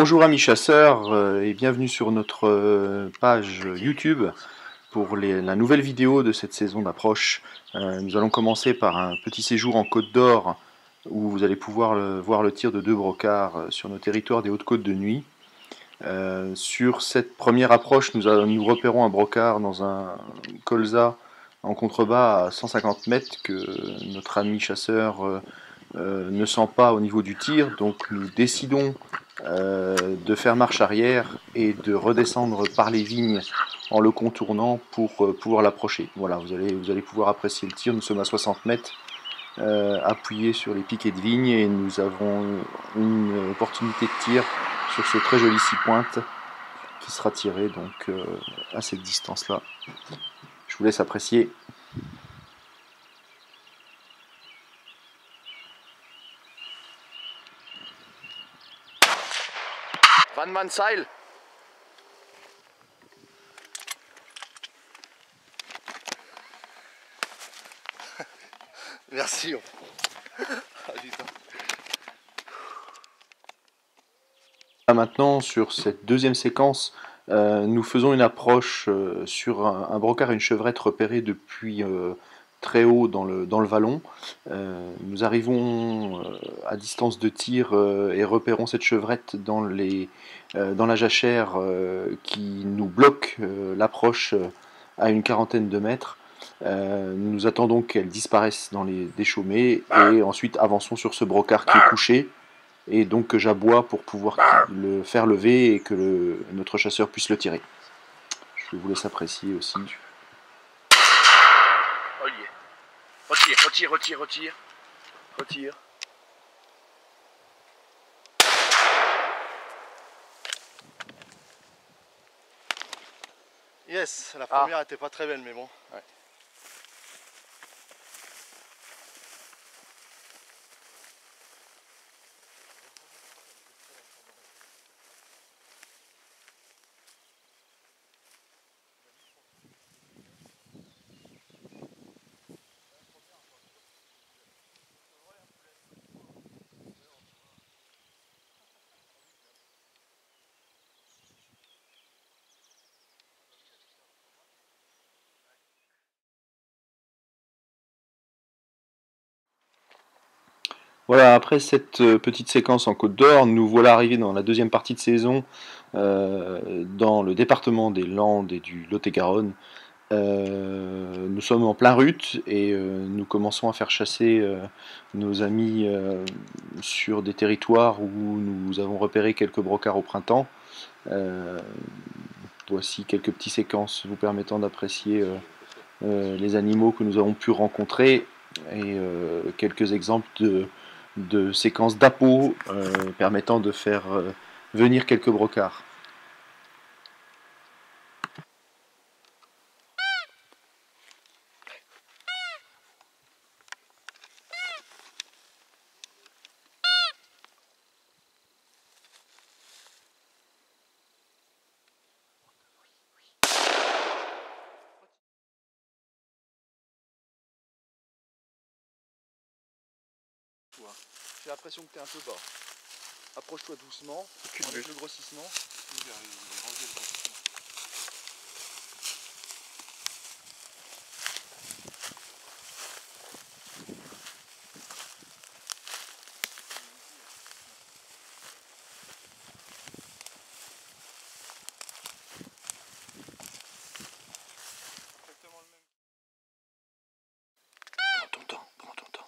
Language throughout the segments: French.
Bonjour amis chasseurs et bienvenue sur notre page YouTube pour la nouvelle vidéo de cette saison d'approche. Nous allons commencer par un petit séjour en Côte d'Or où vous allez pouvoir voir le tir de 2 brocards sur nos territoires des Hautes-Côtes de nuit. Sur cette première approche, nous repérons un brocard dans un colza en contrebas à 150 mètres que notre ami chasseur ne sent pas au niveau du tir, donc nous décidons de faire marche arrière et de redescendre par les vignes en le contournant pour pouvoir l'approcher. Voilà, vous allez pouvoir apprécier le tir. Nous sommes à 60 mètres, appuyés sur les piquets de vigne, et nous avons une opportunité de tir sur ce très joli 6-pointe qui sera tiré donc à cette distance-là. Je vous laisse apprécier. Van man Seil. Merci. Maintenant, sur cette deuxième séquence, nous faisons une approche sur un brocard et une chevrette repérés depuis très haut dans le vallon. Nous arrivons à distance de tir et repérons cette chevrette dans la jachère qui nous bloque l'approche à une quarantaine de mètres. Nous attendons qu'elle disparaisse dans les déchaumés et ensuite avançons sur ce brocard qui est couché, et donc que j'aboie pour pouvoir le faire lever et que notre chasseur puisse le tirer. Je vous laisse apprécier aussi. Oh yeah. Retire. Yes, la première était pas très belle, mais bon. Ouais. Voilà, après cette petite séquence en Côte d'Or, nous voilà arrivés dans la deuxième partie de saison, dans le département des Landes et du Lot-et-Garonne. Nous sommes en plein rut et nous commençons à faire chasser nos amis sur des territoires où nous avons repéré quelques brocards au printemps. Voici quelques petites séquences vous permettant d'apprécier les animaux que nous avons pu rencontrer, et quelques exemples de séquences d'appos permettant de faire venir quelques brocards. J'ai l'impression que tu es un peu bas. Approche-toi doucement, avec le grossissement. Prends ton temps.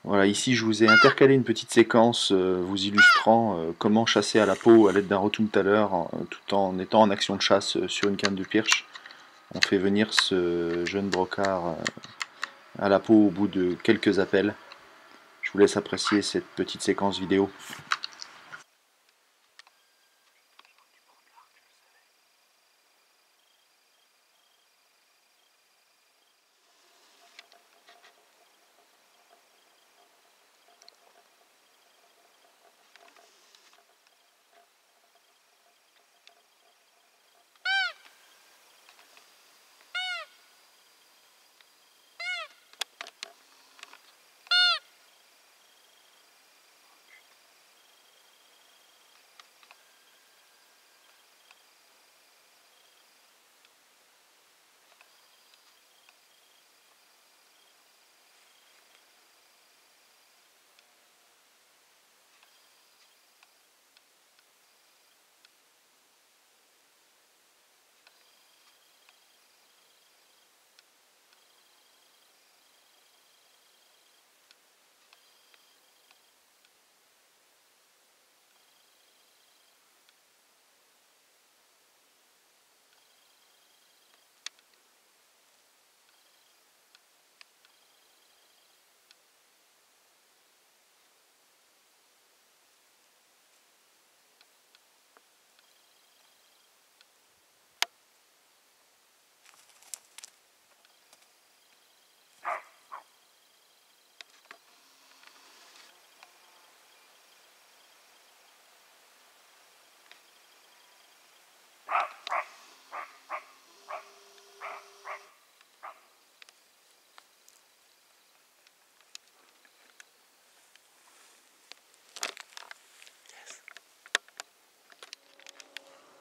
Voilà, ici je vous ai intercalé une petite séquence vous illustrant comment chasser à la peau à l'aide d'un rotund-taler tout en étant en action de chasse sur une canne de pirche. On fait venir ce jeune brocard à la peau au bout de quelques appels. Je vous laisse apprécier cette petite séquence vidéo.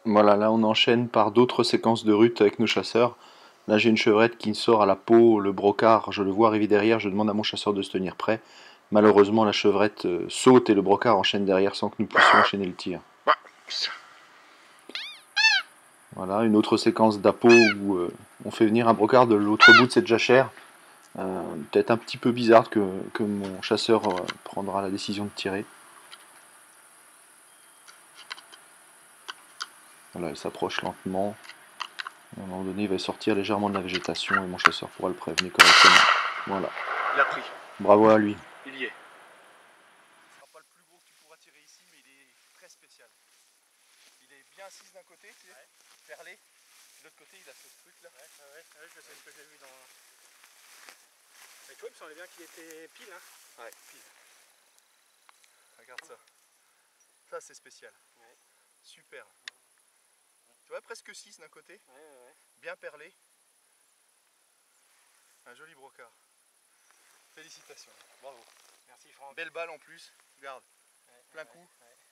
Voilà, là on enchaîne par d'autres séquences de rut avec nos chasseurs. Là j'ai une chevrette qui sort à la peau, le brocard, je le vois arriver derrière, je demande à mon chasseur de se tenir prêt. Malheureusement la chevrette saute et le brocard enchaîne derrière sans que nous puissions enchaîner le tir. Voilà, une autre séquence d'appôt où on fait venir un brocard de l'autre bout de cette jachère. Peut-être un petit peu bizarre que mon chasseur prendra la décision de tirer. Voilà, il s'approche lentement. À un moment donné, il va sortir légèrement de la végétation et mon chasseur pourra le prévenir correctement. Voilà. Il a pris. Bravo à lui. Il y est. Ce sera pas le plus gros que tu pourras tirer ici, mais il est très spécial. Il est bien assis d'un côté, tu sais, perlé. De l'autre côté, il a ce truc là. Je sais que j'ai vu dans. Mais toi, il me semblait bien qu'il était pile, hein. Ouais, pile. Regarde ça. Ça, c'est spécial. Ouais. Super. Tu vois, presque 6 d'un côté. Bien perlé. Un joli brocard. Félicitations. Bravo. Merci Franck. Belle balle en plus. Regarde. Plein coup.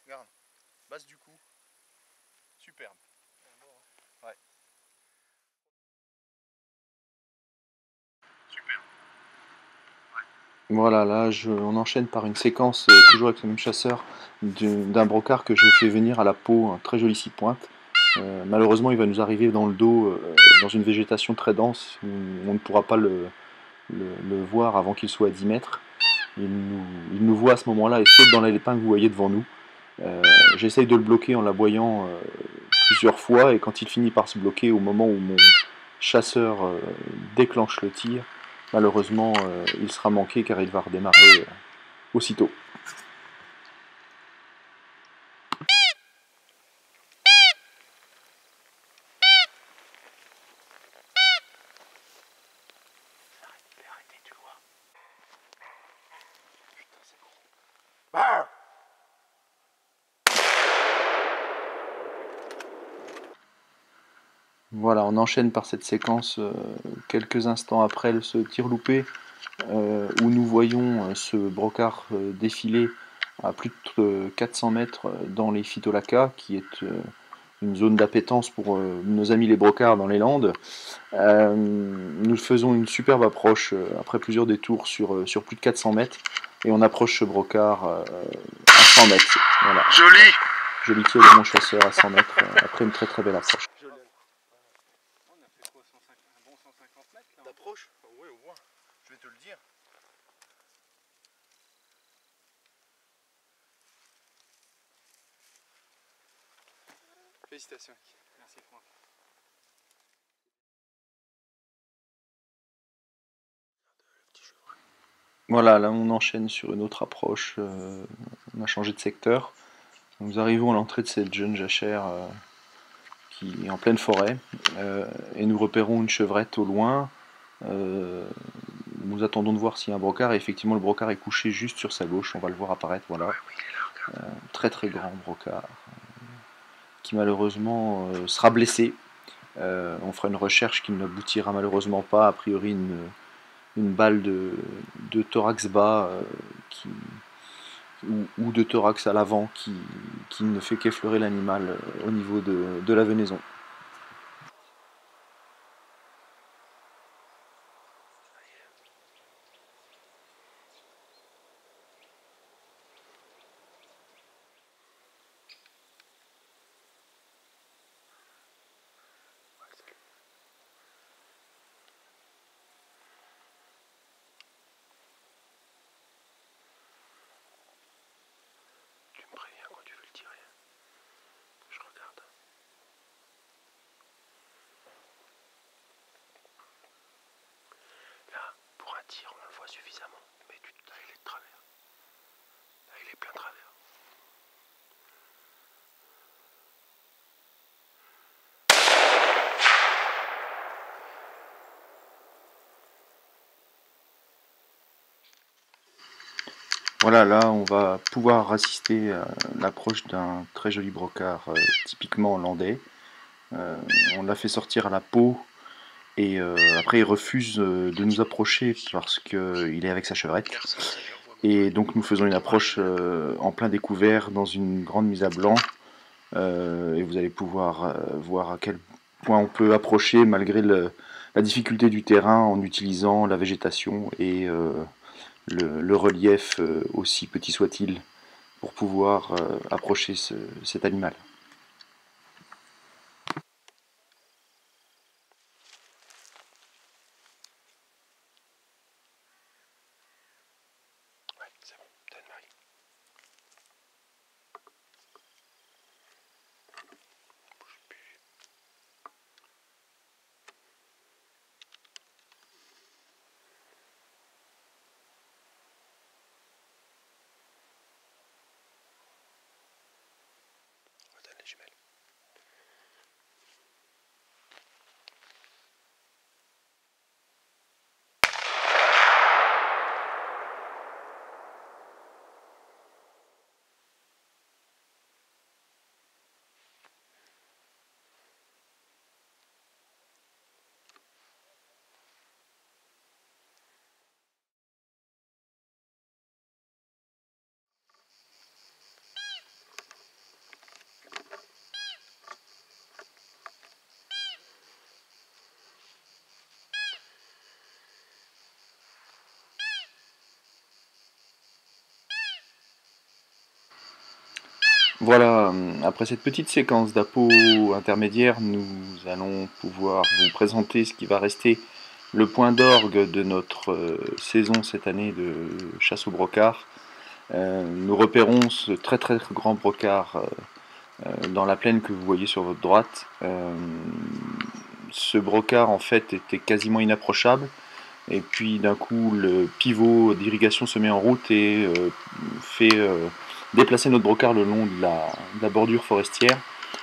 Regarde. Base du cou. Superbe. Ouais. Super. Voilà, là on enchaîne par une séquence, toujours avec le même chasseur, d'un brocard que je fais venir à la peau, un très joli 6 pointes. Malheureusement, il va nous arriver dans le dos, dans une végétation très dense, où on ne pourra pas le voir avant qu'il soit à 10 mètres. Il nous voit à ce moment-là et saute dans l'épingle que vous voyez devant nous. J'essaye de le bloquer en l'aboyant plusieurs fois, et quand il finit par se bloquer au moment où mon chasseur déclenche le tir, malheureusement il sera manqué car il va redémarrer aussitôt. Arrêtez, tu le vois. Putain, c'est gros. Bah. Voilà, on enchaîne par cette séquence quelques instants après ce tir loupé, où nous voyons ce brocard défiler à plus de 400 mètres dans les Phytolacas, qui est une zone d'appétence pour nos amis les brocards dans les Landes. Nous faisons une superbe approche après plusieurs détours sur plus de 400 mètres, et on approche ce brocard à 100 mètres. Voilà. Joli. Joli tir de mon chasseur à 100 mètres après une très très belle approche. On a fait quoi, un bon 150 mètres là. D'approche? Oui, au moins. Je vais te le dire. Félicitations. Merci Franck. Voilà, là on enchaîne sur une autre approche, on a changé de secteur. Nous arrivons à l'entrée de cette jeune jachère qui est en pleine forêt, et nous repérons une chevrette au loin. Nous attendons de voir s'il y a un brocard, et effectivement le brocard est couché juste sur sa gauche, on va le voir apparaître, voilà. Très très grand brocard, qui malheureusement sera blessé. On fera une recherche qui n'aboutira malheureusement pas, a priori une balle de thorax bas ou de thorax à l'avant qui ne fait qu'effleurer l'animal au niveau de la venaison. Tu me préviens quand tu veux le tirer. Je regarde. Là, pour un tir, on le voit suffisamment. Mais là, il est de travers. Là, il est plein travers. Voilà, là on va pouvoir assister à l'approche d'un très joli brocard typiquement hollandais. On l'a fait sortir à la peau, et après il refuse de nous approcher parce qu'il est avec sa chevrette. Et donc nous faisons une approche en plein découvert dans une grande mise à blanc, et vous allez pouvoir voir à quel point on peut approcher malgré la difficulté du terrain en utilisant la végétation et le relief, aussi petit soit-il, pour pouvoir approcher cet animal. Ouais, c'est bon, t'as une Marie. Bouge plus. On donne les jumelles. Voilà, après cette petite séquence d'appos intermédiaire, nous allons pouvoir vous présenter ce qui va rester le point d'orgue de notre saison cette année de chasse au brocard. Nous repérons ce très grand brocard dans la plaine que vous voyez sur votre droite. Ce brocard en fait était quasiment inapprochable, et puis d'un coup le pivot d'irrigation se met en route et fait déplacer notre brocard le long de la bordure forestière.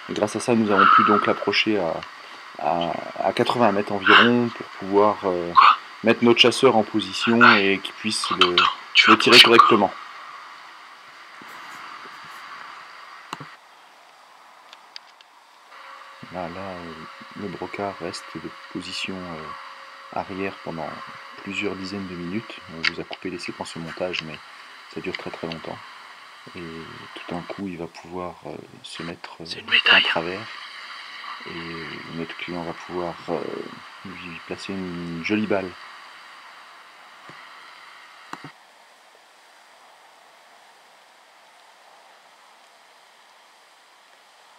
Et grâce à ça, nous avons pu donc l'approcher à 80 mètres environ pour pouvoir mettre notre chasseur en position et qu'il puisse le tirer correctement. Là, le brocard reste de position arrière pendant plusieurs dizaines de minutes. On vous a coupé les séquences au montage, mais ça dure très longtemps. Et tout d'un coup, il va pouvoir se mettre en travers. Et notre client va pouvoir lui placer une jolie balle.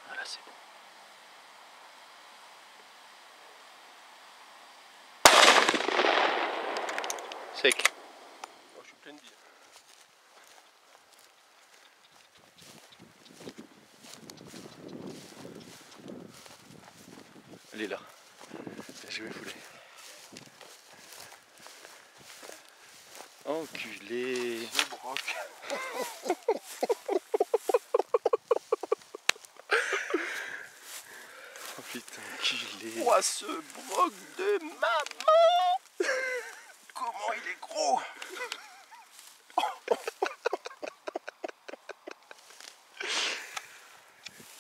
Voilà, c'est bon. Sec. Oh, je suis plein de billes. Elle est là. Je vais fouler. Enculé. Ce broc. Oh putain, enculé. Oh, ce broc de maman. Comment il est gros.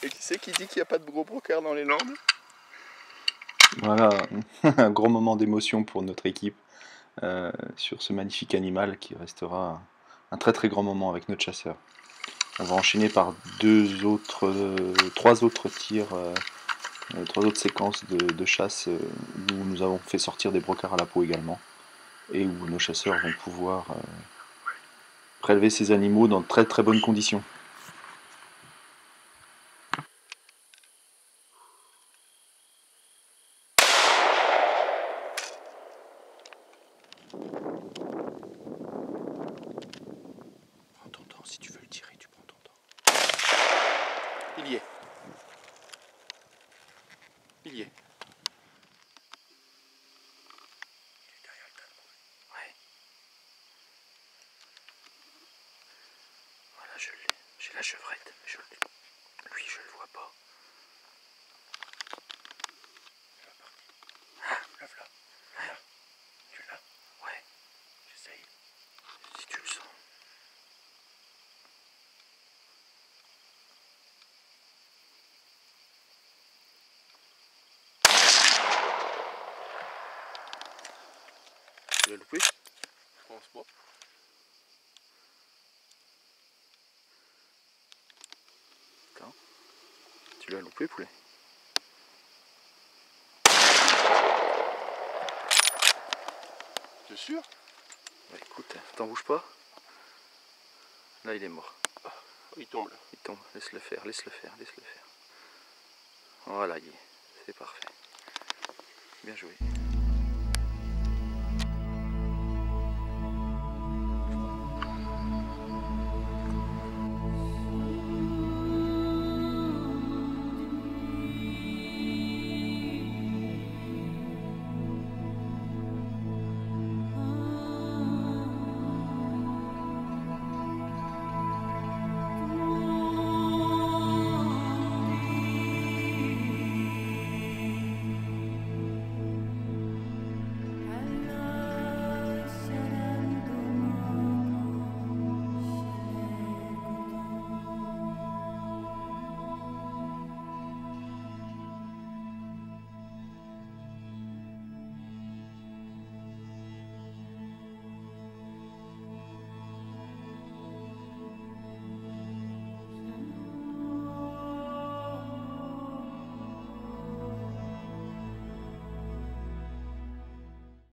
Et qui c'est qui dit qu'il n'y a pas de gros brocard dans les Landes? Voilà, un gros moment d'émotion pour notre équipe sur ce magnifique animal qui restera un très grand moment avec notre chasseur. On va enchaîner par trois autres tirs, trois autres séquences de chasse où nous avons fait sortir des brocards à la peau également, et où nos chasseurs vont pouvoir prélever ces animaux dans de très bonnes conditions. Prends ton temps, si tu veux le tirer, tu prends ton temps. Il y est. Il y est. Il est derrière le tas de brouille. Ouais. Voilà, je l'ai. J'ai la chevrette. Lui, je le vois pas. Il va partir. Ah, le voilà. Là. Tu l'as? Ouais. J'essaye. Si tu le sens. Tu l'as loupé? Je pense pas. Attends. Tu l'as loupé, poulet. T'es sûr? Bah, écoute, t'en bouge pas. Là, il est mort. Il tombe là. Il tombe. Laisse-le faire, laisse-le faire, laisse-le faire. Voilà, c'est parfait. Bien joué.